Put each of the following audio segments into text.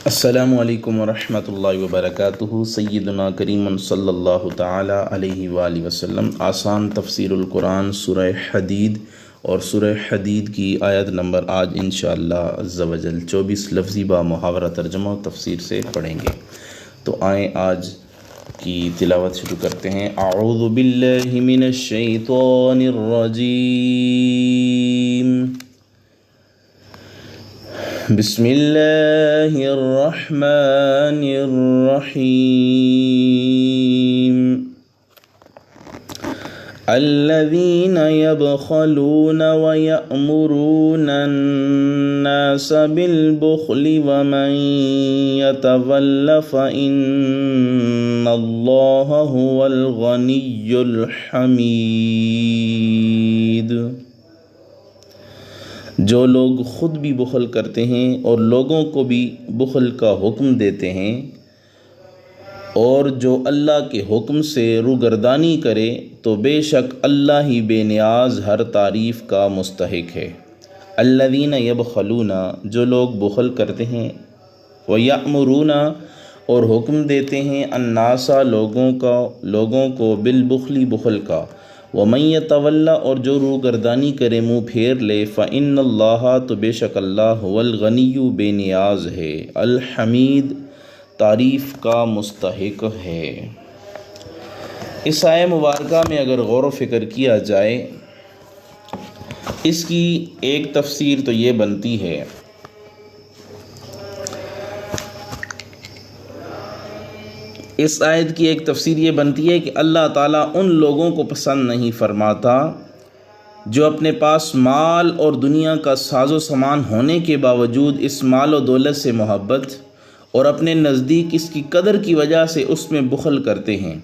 السلام علیکم ورحمۃ اللہ وبرکاتہ۔ سیدنا کریم صلی اللہ تعالی علیہ وآلہ وسلم۔ آسان تفسیر القرآن سورہ حدید اور سورہ حدید کی آیت نمبر آج انشاءاللہ عز و جل 24 لفظی با محاورہ ترجمہ و تفسیر سے پڑھیں گے۔ تو آئیں آج کی تلاوت شروع کرتے ہیں۔ اعوذ باللہ من الشیطان الرجیم، بسم اللہ الرحمن الرحیم۔ الذین یبخلون ویأمرون الناس بالبخل ومن یتول فإن اللہ هو الغنی الحمید۔ جو لوگ خود بھی بخل کرتے ہیں اور لوگوں کو بھی بخل کا حکم دیتے ہیں، اور جو اللہ کے حکم سے روگردانی کرے تو بے شک اللہ ہی بے نیاز ہر تعریف کا مستحق ہے۔ الذین یبخلون، جو لوگ بخل کرتے ہیں، ویأمرون، اور حکم دیتے ہیں، الناس، لوگوں کو بالبخل، بخل کا، ومن یتولی، اور جو روگردانی کرے، منہ پھیر لے، فإن اللہ، تو بے شک اللہ، هو الغنی، بے نیاز ہے، الحمید، تعریف کا مستحق ہے۔ اس آیہ مبارکہ میں اگر غور و فکر کیا جائے، اس کی ایک تفسیر تو یہ بنتی ہے اس آیت کی ایک تفسیر یہ بنتی ہے کہ اللہ تعالیٰ ان لوگوں کو پسند نہیں فرماتا جو اپنے پاس مال اور دنیا کا ساز و سامان ہونے کے باوجود اس مال و دولت سے محبت اور اپنے نزدیک اس کی قدر کی وجہ سے اس میں بخل کرتے ہیں،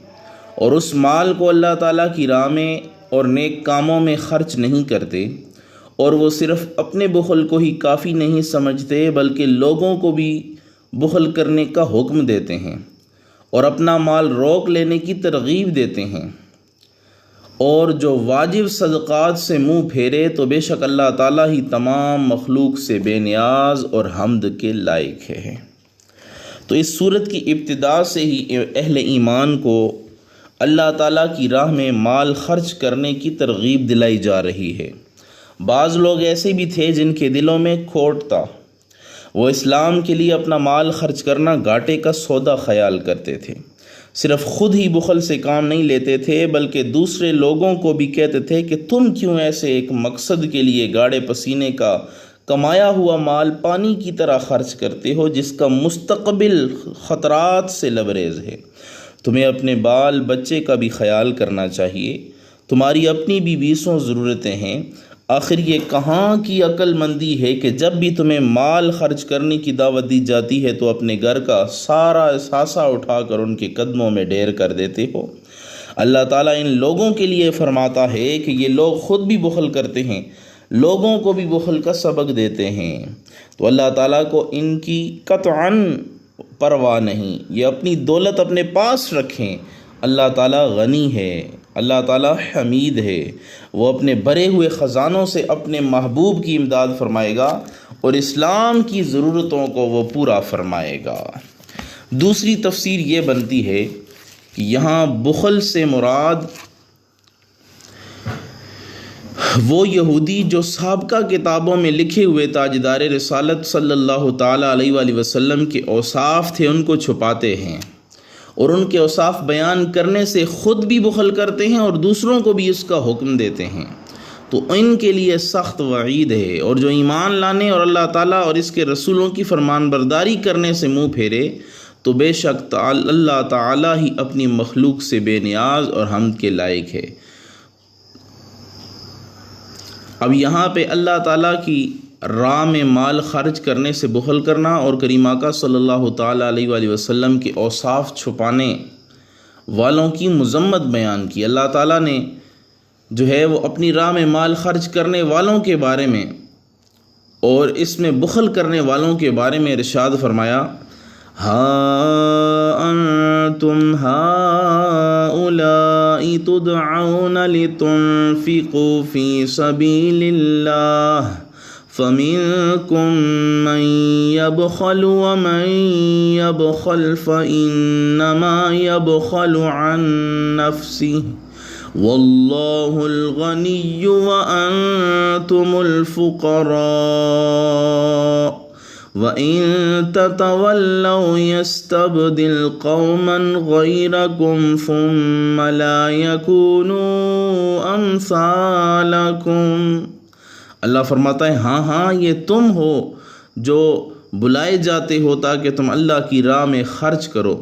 اور اس مال کو اللہ تعالیٰ کی راہ میں اور نیک کاموں میں خرچ نہیں کرتے، اور وہ صرف اپنے بخل کو ہی کافی نہیں سمجھتے بلکہ لوگوں کو بھی بخل کرنے کا حکم دیتے ہیں اور اپنا مال روک لینے کی ترغیب دیتے ہیں، اور جو واجب صدقات سے منہ پھیرے تو بے شک اللہ تعالیٰ ہی تمام مخلوق سے بے نیاز اور حمد کے لائق ہے۔ تو اس صورت کی ابتدا سے ہی اہل ایمان کو اللہ تعالیٰ کی راہ میں مال خرچ کرنے کی ترغیب دلائی جا رہی ہے۔ بعض لوگ ایسے بھی تھے جن کے دلوں میں کھوٹ تھا، وہ اسلام کے لیے اپنا مال خرچ کرنا گھاٹے کا سودا خیال کرتے تھے، صرف خود ہی بخل سے کام نہیں لیتے تھے بلکہ دوسرے لوگوں کو بھی کہتے تھے کہ تم کیوں ایسے ایک مقصد کے لیے گاڑے پسینے کا کمایا ہوا مال پانی کی طرح خرچ کرتے ہو جس کا مستقبل خطرات سے لبریز ہے۔ تمہیں اپنے بال بچے کا بھی خیال کرنا چاہیے، تمہاری اپنی بھی 20 ضرورتیں ہیں۔ آخر یہ کہاں کی عقل مندی ہے کہ جب بھی تمہیں مال خرچ کرنے کی دعوت دی جاتی ہے تو اپنے گھر کا سارا اثاثہ اٹھا کر ان کے قدموں میں ڈھیر کر دیتے ہو۔ اللہ تعالیٰ ان لوگوں کے لیے فرماتا ہے کہ یہ لوگ خود بھی بخل کرتے ہیں، لوگوں کو بھی بخل کا سبق دیتے ہیں، تو اللہ تعالیٰ کو ان کی قطعاً پرواہ نہیں، یہ اپنی دولت اپنے پاس رکھیں۔ اللہ تعالیٰ غنی ہے، اللہ تعالیٰ حمید ہے، وہ اپنے بھرے ہوئے خزانوں سے اپنے محبوب کی امداد فرمائے گا اور اسلام کی ضرورتوں کو وہ پورا فرمائے گا۔ دوسری تفسیر یہ بنتی ہے کہ یہاں بخل سے مراد وہ یہودی جو سابقہ کتابوں میں لکھے ہوئے تاجدار رسالت صلی اللہ تعالیٰ علیہ وآلہ وسلم کے اوصاف تھے ان کو چھپاتے ہیں، اور ان کے اوصاف بیان کرنے سے خود بھی بخل کرتے ہیں اور دوسروں کو بھی اس کا حکم دیتے ہیں، تو ان کے لیے سخت وعید ہے۔ اور جو ایمان لانے اور اللہ تعالیٰ اور اس کے رسولوں کی فرمان برداری کرنے سے منہ پھیرے تو بے شک اللہ تعالیٰ ہی اپنی مخلوق سے بے نیاز اور حمد کے لائق ہے۔ اب یہاں پہ اللہ تعالیٰ کی راہ میں مال خرچ کرنے سے بخل کرنا اور کریم آقا صلی اللہ تعالیٰ علیہ وآلہ وسلم کے اوصاف چھپانے والوں کی مذمت بیان کی۔ اللہ تعالیٰ نے جو ہے وہ اپنی راہ میں مال خرچ کرنے والوں کے بارے میں اور اس میں بخل کرنے والوں کے بارے میں ارشاد فرمایا، ہاں انتم ہؤلاء تدعون لتنفقوا فی سبیل اللہ فَمِنكُم مَّن يَبْخَلُ وَمَن يَبْخَلْ فَإِنَّمَا يَبْخَلُ عَن نَّفْسِهِ وَاللَّهُ الْغَنِيُّ وَأَنتُمُ الْفُقَرَاءُ وَإِن تَتَوَلَّوْا يَسْتَبْدِلْ قَوْمًا غَيْرَكُمْ ثُمَّ لَا يَكُونُوا أَمْثَالَكُمْ۔ اللہ فرماتا ہے ہاں یہ تم ہو جو بلائے جاتے ہو تاکہ تم اللہ کی راہ میں خرچ کرو،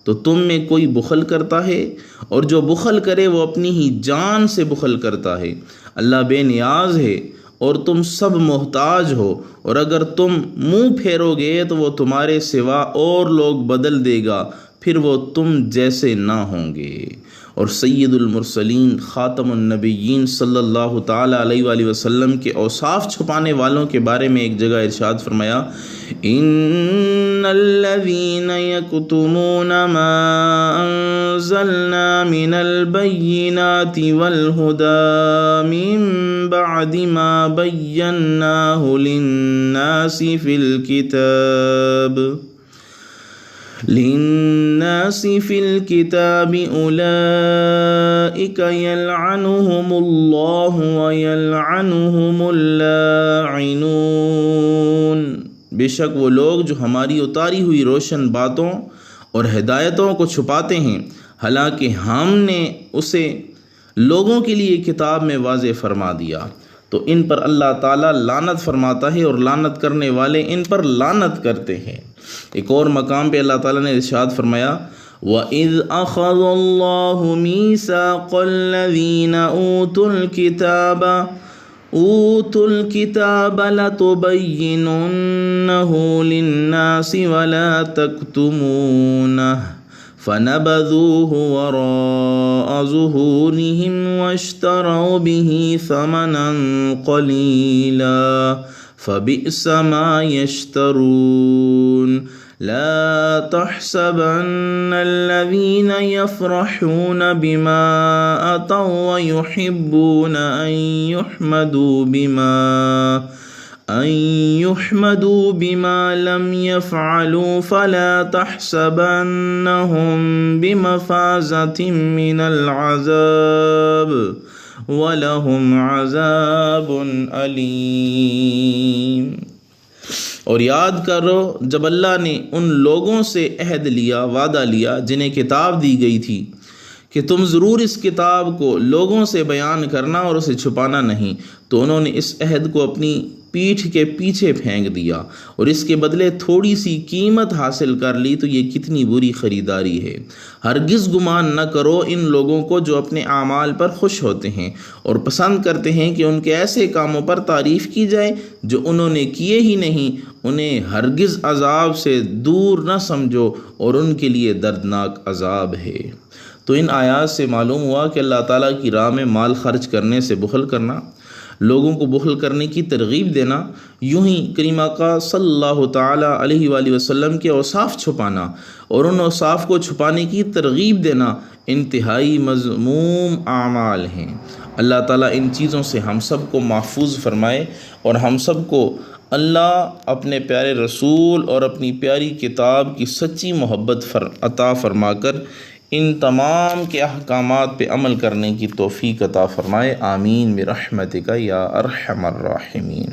تو تم میں کوئی بخل کرتا ہے، اور جو بخل کرے وہ اپنی ہی جان سے بخل کرتا ہے۔ اللہ بے نیاز ہے اور تم سب محتاج ہو، اور اگر تم منہ پھیرو گے تو وہ تمہارے سوا اور لوگ بدل دے گا، پھر وہ تم جیسے نہ ہوں گے۔ اور سید المرسلین خاتم النبیین صلی اللہ تعالیٰ علیہ وآلہ وسلم کے اوصاف چھپانے والوں کے بارے میں ایک جگہ ارشاد فرمایا، ان الذین یکتمون ما انزلنا من البینات والہدی من بعد ما بیناہ للناس فی الكتاب اولئک یلعنہم اللہ ویلعنہم اللاعنون۔ بے شک وہ لوگ جو ہماری اتاری ہوئی روشن باتوں اور ہدایتوں کو چھپاتے ہیں، حالانکہ ہم نے اسے لوگوں کے لیے کتاب میں واضح فرما دیا، تو ان پر اللہ تعالیٰ لعنت فرماتا ہے، اور لعنت کرنے والے ان پر لعنت کرتے ہیں۔ ایک اور مقام پہ اللہ تعالیٰ نے ارشاد فرمایا، وَإِذْ أَخَذَ اللَّهُ مِيثَاقَ الَّذِينَ أُوتُوا الْكِتَابَ لَتُبَيِّنُنَّهُ لِلنَّاسِ وَلَا تَكْتُمُونَهُ فَنَبَذُوهُ وَرَاءَ ظُهُورِهِمْ وَاشْتَرَوْا بِهِ ثَمَنًا قَلِيلًا فَبِئْسَ مَا يَشْتَرُونَ۔ لَا تَحْسَبَنَّ الَّذِينَ يَفْرَحُونَ بِمَا أَتَوْا وَيُحِبُّونَ أَن يُحْمَدُوا بِمَا لَمْ يَفْعَلُوا فَلَا تَحْسَبَنَّهُم بِمَفَازَةٍ مِّنَ الْعَذَابِ وَلَهُمْ عَذَابٌ أَلِيمٌ۔ اور یاد کرو جب اللہ نے ان لوگوں سے عہد لیا، وعدہ لیا جنہیں کتاب دی گئی تھی کہ تم ضرور اس کتاب کو لوگوں سے بیان کرنا اور اسے چھپانا نہیں، تو انہوں نے اس عہد کو اپنی پیٹھ کے پیچھے پھینک دیا اور اس کے بدلے تھوڑی سی قیمت حاصل کر لی، تو یہ کتنی بری خریداری ہے۔ ہرگز گمان نہ کرو ان لوگوں کو جو اپنے اعمال پر خوش ہوتے ہیں اور پسند کرتے ہیں کہ ان کے ایسے کاموں پر تعریف کی جائے جو انہوں نے کیے ہی نہیں، انہیں ہرگز عذاب سے دور نہ سمجھو، اور ان کے لیے دردناک عذاب ہے۔ تو ان آیات سے معلوم ہوا کہ اللہ تعالیٰ کی راہ میں مال خرچ کرنے سے بخل کرنا، لوگوں کو بخل کرنے کی ترغیب دینا، یوں ہی کریم آقا صلی اللہ تعالیٰ علیہ وآلہ وسلم کے اوصاف چھپانا اور ان اوصاف کو چھپانے کی ترغیب دینا انتہائی مذموم اعمال ہیں۔ اللہ تعالیٰ ان چیزوں سے ہم سب کو محفوظ فرمائے، اور ہم سب کو اللہ اپنے پیارے رسول اور اپنی پیاری کتاب کی سچی محبت عطا فرما کر ان تمام کے احکامات پہ عمل کرنے کی توفیق عطا فرمائے۔ آمین برحمتک یا ارحم الراحمین۔